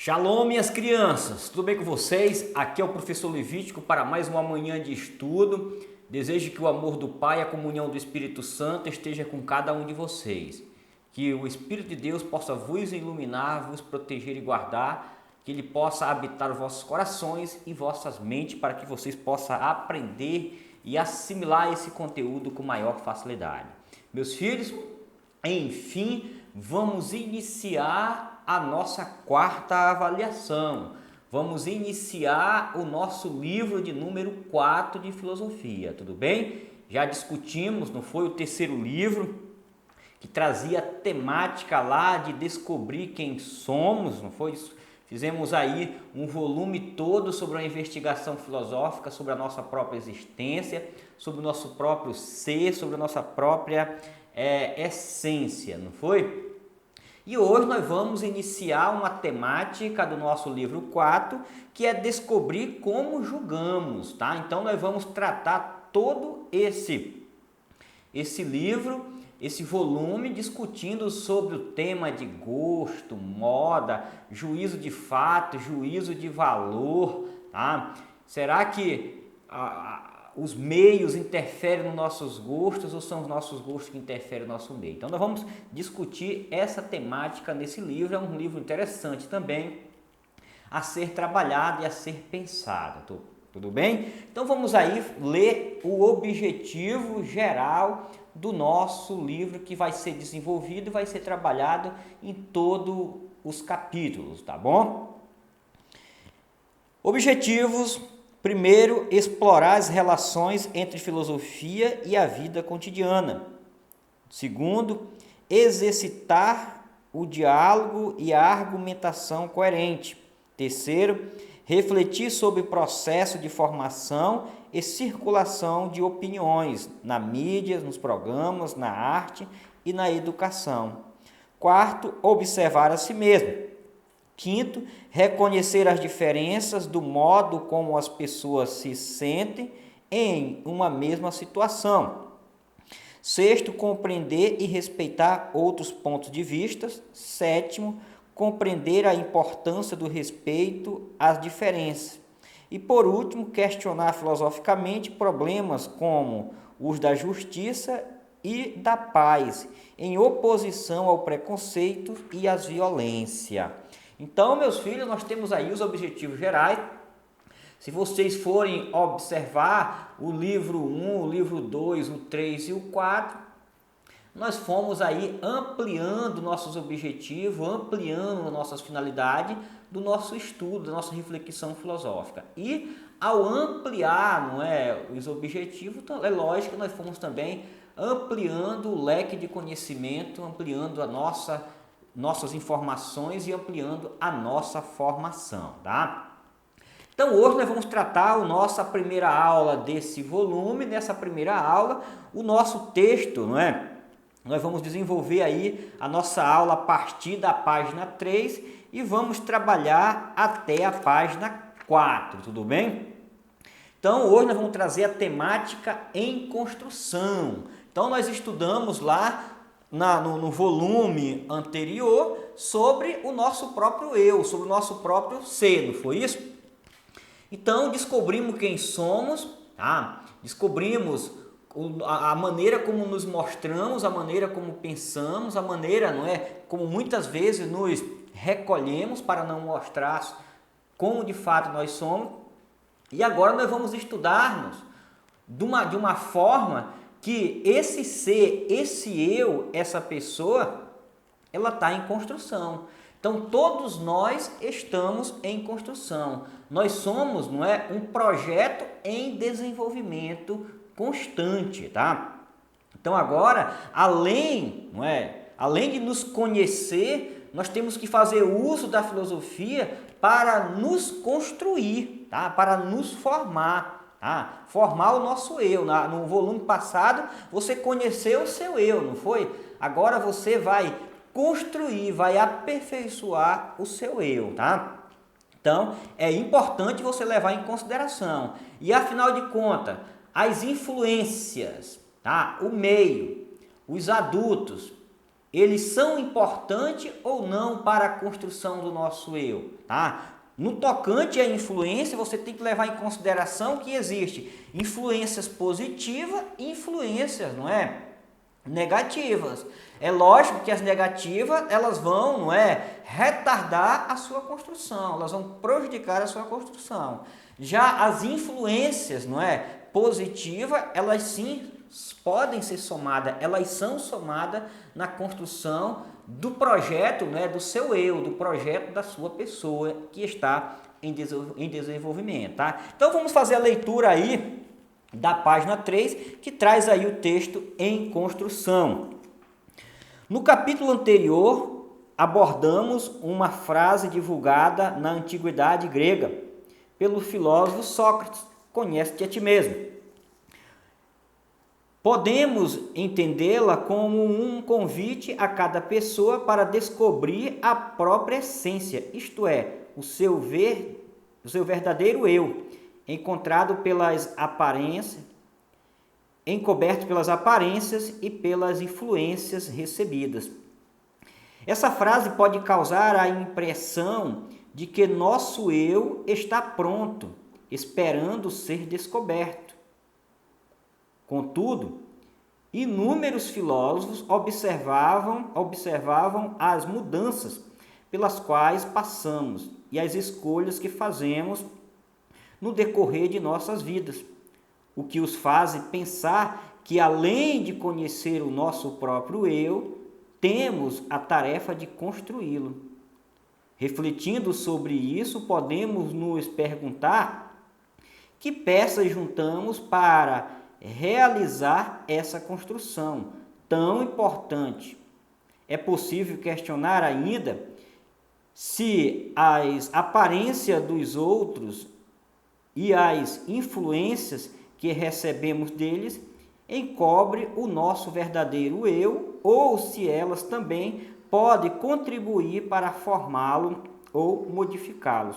Shalom, minhas crianças, tudo bem com vocês? Aqui é o professor Levítico para mais uma manhã de estudo. Desejo que o amor do Pai e a comunhão do Espírito Santo esteja com cada um de vocês. Que o Espírito de Deus possa vos iluminar, vos proteger e guardar. Que Ele possa habitar vossos corações e vossas mentes para que vocês possam aprender e assimilar esse conteúdo com maior facilidade. Meus filhos, enfim, vamos iniciar a nossa quarta avaliação. Vamos iniciar o nosso livro de número 4 de filosofia, tudo bem? Já discutimos, não foi, o terceiro livro, que trazia a temática lá de descobrir quem somos, não foi? Fizemos aí um volume todo sobre uma investigação filosófica, sobre a nossa própria existência, sobre o nosso próprio ser, sobre a nossa própria essência, não foi? E hoje nós vamos iniciar uma temática do nosso livro 4, que é descobrir como julgamos, tá? Então nós vamos tratar todo esse livro, esse volume, discutindo sobre o tema de gosto, moda, juízo de fato, juízo de valor, tá? Será que os meios interferem nos nossos gostos ou são os nossos gostos que interferem no nosso meio? Então nós vamos discutir essa temática nesse livro. É um livro interessante também a ser trabalhado e a ser pensado, tudo bem? Então vamos aí ler o objetivo geral do nosso livro, que vai ser desenvolvido e vai ser trabalhado em todos os capítulos, tá bom? Objetivos. Primeiro, explorar as relações entre filosofia e a vida cotidiana. Segundo, exercitar o diálogo e a argumentação coerente. Terceiro, refletir sobre o processo de formação e circulação de opiniões na mídia, nos programas, na arte e na educação. Quarto, observar a si mesmo. Quinto, reconhecer as diferenças do modo como as pessoas se sentem em uma mesma situação. Sexto, compreender e respeitar outros pontos de vista. Sétimo, compreender a importância do respeito às diferenças. E por último, questionar filosoficamente problemas como os da justiça e da paz, em oposição ao preconceito e à violência. Então, meus filhos, nós temos aí os objetivos gerais. Se vocês forem observar o livro 1, o livro 2, o 3 e o 4, nós fomos aí ampliando nossos objetivos, ampliando nossas finalidades do nosso estudo, da nossa reflexão filosófica. E ao ampliar, não é, os objetivos, é lógico que nós fomos também ampliando o leque de conhecimento, ampliando nossas informações e ampliando a nossa formação, tá? Então hoje nós vamos tratar a nossa primeira aula desse volume. Nessa primeira aula, o nosso texto, não é? Nós vamos desenvolver aí a nossa aula a partir da página 3 e vamos trabalhar até a página 4, tudo bem? Então hoje nós vamos trazer a temática em construção. Então nós estudamos lá no volume anterior sobre o nosso próprio eu, sobre o nosso próprio ser, não foi isso? Então descobrimos quem somos, tá? Descobrimos a maneira como nos mostramos, a maneira como pensamos, a maneira, não é, como muitas vezes nos recolhemos para não mostrar como de fato nós somos. E agora nós vamos estudar-nos de uma forma que esse ser, esse eu, essa pessoa, ela está em construção. Então todos nós estamos em construção. Nós somos, não é, um projeto em desenvolvimento constante, tá? Então agora, além de nos conhecer, nós temos que fazer uso da filosofia para nos construir, tá? Para nos formar. Formar o nosso eu. No volume passado você conheceu o seu eu, não foi? Agora você vai construir, vai aperfeiçoar o seu eu, tá? Então é importante você levar em consideração. E afinal de contas, as influências, tá? O meio, os adultos, eles são importantes ou não para a construção do nosso eu, tá? No tocante à influência, você tem que levar em consideração que existe influências positivas e influências, não é, negativas. É lógico que as negativas, elas vão, não é, retardar a sua construção, elas vão prejudicar a sua construção. Já as influências, não é, positivas, elas sim podem ser somadas, elas são somadas na construção do projeto, né, do seu eu, do projeto da sua pessoa que está em desenvolvimento, tá? Então vamos fazer a leitura aí da página 3, que traz aí o texto em construção. No capítulo anterior, abordamos uma frase divulgada na antiguidade grega pelo filósofo Sócrates: conhece-te a ti mesmo. Podemos entendê-la como um convite a cada pessoa para descobrir a própria essência, isto é, o seu verdadeiro eu, encontrado pelas aparências, encoberto pelas aparências e pelas influências recebidas. Essa frase pode causar a impressão de que nosso eu está pronto, esperando ser descoberto. Contudo, inúmeros filósofos observavam as mudanças pelas quais passamos e as escolhas que fazemos no decorrer de nossas vidas, o que os faz pensar que, além de conhecer o nosso próprio eu, temos a tarefa de construí-lo. Refletindo sobre isso, podemos nos perguntar que peças juntamos para realizar essa construção tão importante. É possível questionar ainda se as aparências dos outros e as influências que recebemos deles encobrem o nosso verdadeiro eu, ou se elas também podem contribuir para formá-lo ou modificá-los.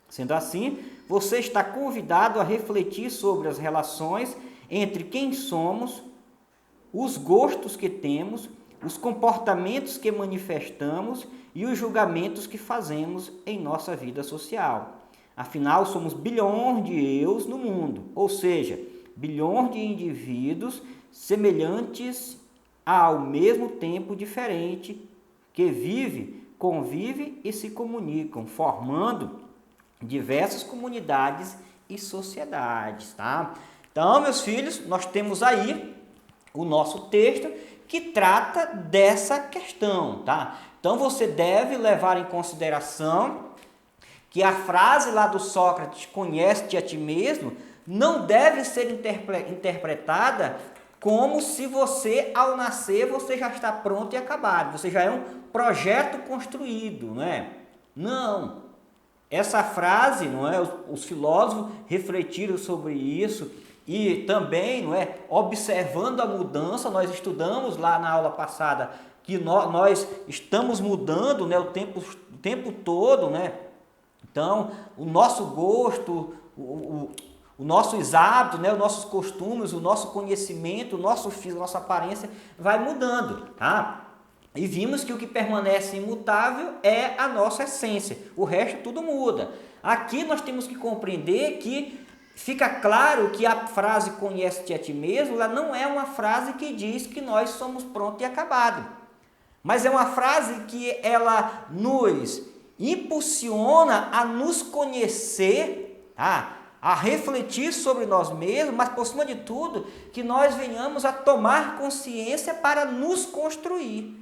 Sendo assim, você está convidado a refletir sobre as relações entre quem somos, os gostos que temos, os comportamentos que manifestamos e os julgamentos que fazemos em nossa vida social. Afinal, somos bilhões de eus no mundo, ou seja, bilhões de indivíduos semelhantes ao mesmo tempo diferente, que vivem, convivem e se comunicam, formando diversas comunidades e sociedades, tá? Então, meus filhos, nós temos aí o nosso texto que trata dessa questão, tá? Então, você deve levar em consideração que a frase lá do Sócrates, conhece-te a ti mesmo, não deve ser interpretada como se você, ao nascer, você já está pronto e acabado, você já é um projeto construído, não é? Não. Essa frase, não é? Os filósofos refletiram sobre isso e também, não é, observando a mudança. Nós estudamos lá na aula passada que nós estamos mudando, né, o tempo todo, né? Então, o nosso gosto, os nossos hábitos, né, os nossos costumes, o nosso conhecimento, o nosso físico, a nossa aparência vai mudando, tá? E vimos que o que permanece imutável é a nossa essência, o resto tudo muda. Aqui nós temos que compreender que fica claro que a frase conhece-te a ti mesmo, ela não é uma frase que diz que nós somos pronto e acabado, mas é uma frase que ela nos impulsiona a nos conhecer, tá? A refletir sobre nós mesmos, mas por cima de tudo, que nós venhamos a tomar consciência para nos construir.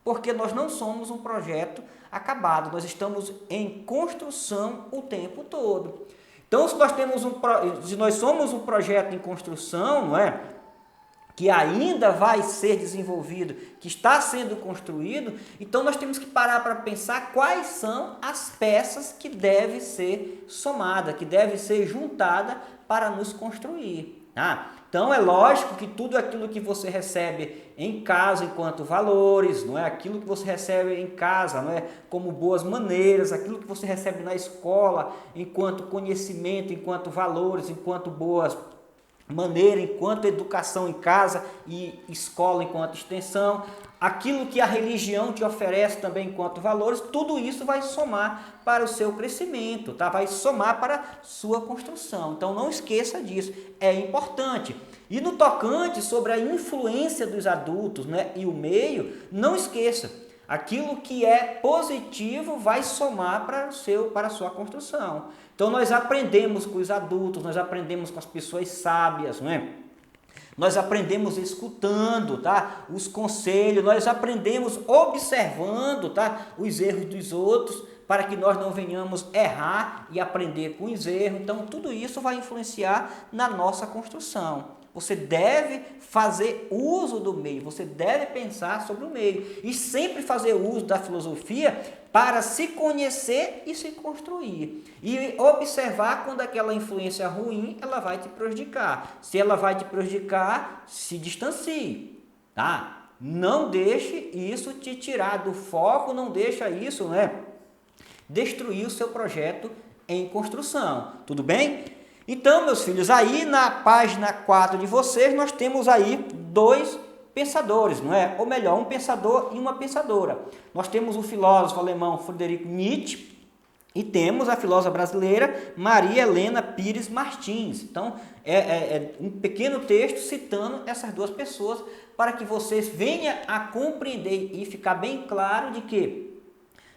Porque nós não somos um projeto acabado, nós estamos em construção o tempo todo. Então, se nós somos um projeto em construção, não é? Que ainda vai ser desenvolvido, que está sendo construído, então nós temos que parar para pensar quais são as peças que devem ser somadas, que devem ser juntadas para nos construir, tá? Então, é lógico que tudo aquilo que você recebe em casa enquanto valores, não é? Aquilo que você recebe em casa, não é? Como boas maneiras, aquilo que você recebe na escola enquanto conhecimento, enquanto valores, enquanto boas maneiras, enquanto educação em casa e escola enquanto extensão. aquilo que a religião te oferece também enquanto valores, tudo isso vai somar para o seu crescimento, tá? Vai somar para a sua construção. Então não esqueça disso, é importante. E no tocante sobre a influência dos adultos, né, e o meio, não esqueça, aquilo que é positivo vai somar para a sua construção. Então nós aprendemos com os adultos, nós aprendemos com as pessoas sábias, não é? Nós aprendemos escutando, tá? Os conselhos, nós aprendemos observando, tá? Os erros dos outros, para que nós não venhamos errar e aprender com os erros. Então, tudo isso vai influenciar na nossa construção. Você deve fazer uso do meio, você deve pensar sobre o meio e sempre fazer uso da filosofia para se conhecer e se construir. E observar quando aquela influência ruim, ela vai te prejudicar. Se ela vai te prejudicar, se distancie, tá? Não deixe isso te tirar do foco, não deixa isso, né, destruir o seu projeto em construção. Tudo bem? Então, meus filhos, aí na página 4 de vocês, nós temos aí dois pensadores, não é? Ou melhor, um pensador e uma pensadora. Nós temos o filósofo alemão Friedrich Nietzsche e temos a filósofa brasileira Maria Helena Pires Martins. Então, é um pequeno texto citando essas duas pessoas para que vocês venham a compreender e ficar bem claro de que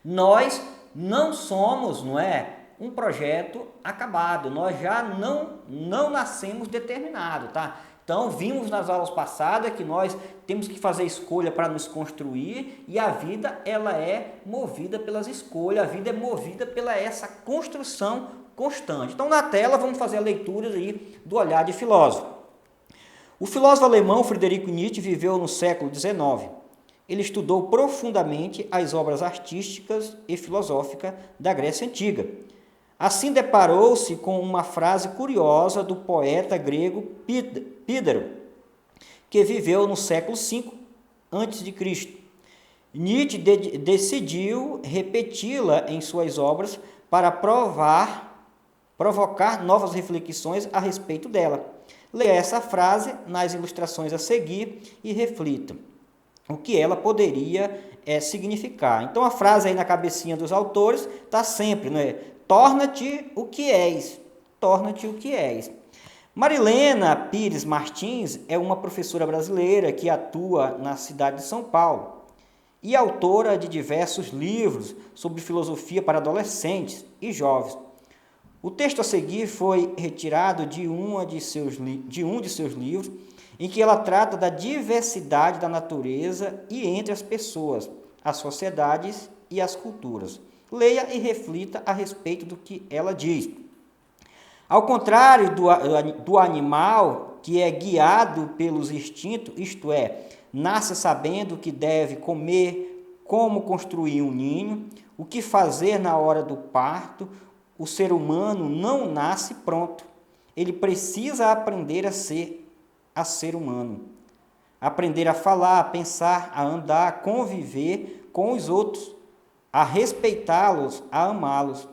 nós não somos, não é, um projeto acabado, nós já não nascemos determinados, tá? Então, vimos nas aulas passadas que nós temos que fazer escolha para nos construir e a vida, ela é movida pelas escolhas, a vida é movida pela essa construção constante. Então, na tela, vamos fazer a leitura aí do olhar de filósofo. O filósofo alemão Friedrich Nietzsche viveu no século XIX. Ele estudou profundamente as obras artísticas e filosóficas da Grécia Antiga. Assim deparou-se com uma frase curiosa do poeta grego Pídaro, que viveu no século V a.C. Nietzsche decidiu repeti-la em suas obras para provocar novas reflexões a respeito dela. Leia essa frase nas ilustrações a seguir e reflita o que ela poderia significar. Então a frase aí na cabecinha dos autores está sempre, né? Torna-te o que és, torna-te o que és. Marilena Pires Martins é uma professora brasileira que atua na cidade de São Paulo e autora de diversos livros sobre filosofia para adolescentes e jovens. O texto a seguir foi retirado de um de seus livros, em que ela trata da diversidade da natureza e entre as pessoas, as sociedades e as culturas. Leia e reflita a respeito do que ela diz. Ao contrário do animal que é guiado pelos instintos, isto é, nasce sabendo o que deve comer, como construir um ninho, o que fazer na hora do parto, o ser humano não nasce pronto. Ele precisa aprender a ser humano. Aprender a falar, a pensar, a andar, a conviver com os outros, a respeitá-los, a amá-los.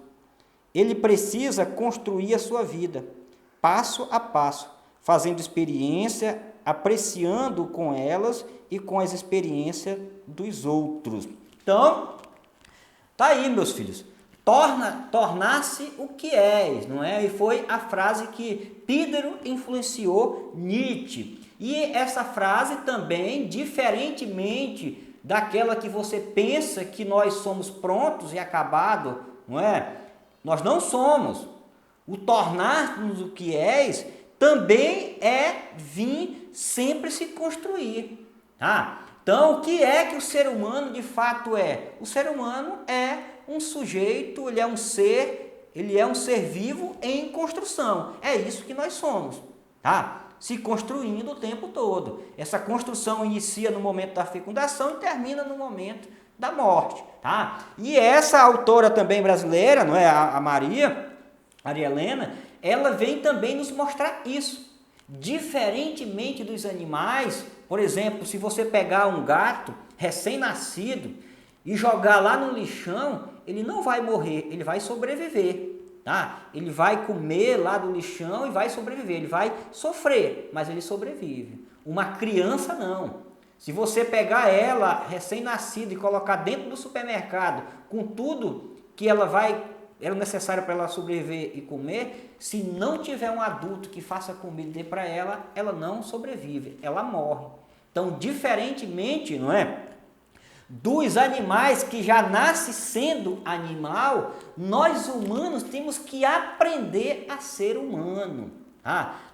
Ele precisa construir a sua vida, passo a passo, fazendo experiência, apreciando com elas e com as experiências dos outros. Então, tá aí, meus filhos. Tornar-se o que és, não é? E foi a frase que Pídaro influenciou Nietzsche. E essa frase também, diferentemente daquela que você pensa que nós somos prontos e acabados, não é? Nós não somos. O tornar-nos o que és também é vir sempre se construir, tá? Então, o que é que o ser humano de fato é? O ser humano é um sujeito, ele é um ser vivo em construção. É isso que nós somos, tá? Se construindo o tempo todo. Essa construção inicia no momento da fecundação e termina no momento da morte, tá? E essa autora também brasileira, não é, a Maria Helena, ela vem também nos mostrar isso. Diferentemente dos animais, por exemplo, se você pegar um gato recém-nascido e jogar lá no lixão, ele não vai morrer, ele vai sobreviver. Tá? Ele vai comer lá do lixão e vai sobreviver. Ele vai sofrer, mas ele sobrevive. Uma criança não. Se você pegar ela recém-nascida e colocar dentro do supermercado com tudo que é necessário para ela sobreviver e comer, se não tiver um adulto que faça comida e dê para ela, ela não sobrevive, ela morre. Então, diferentemente, não é, dos animais que já nascem sendo animal, nós humanos temos que aprender a ser humano.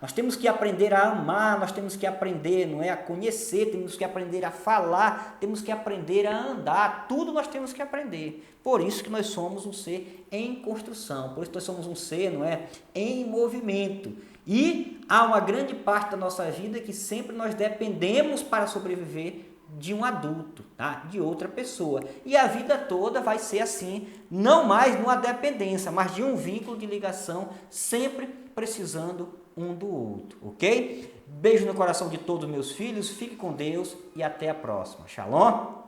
Nós temos que aprender a amar, nós temos que aprender, não é, a conhecer, temos que aprender a falar, temos que aprender a andar, tudo nós temos que aprender. Por isso que nós somos um ser em construção, por isso nós somos um ser, não é, em movimento. E há uma grande parte da nossa vida que sempre nós dependemos para sobreviver de um adulto, tá? De outra pessoa. E a vida toda vai ser assim, não mais numa dependência, mas de um vínculo de ligação, sempre precisando um do outro, ok? Beijo no coração de todos os meus filhos, fique com Deus e até a próxima. Shalom!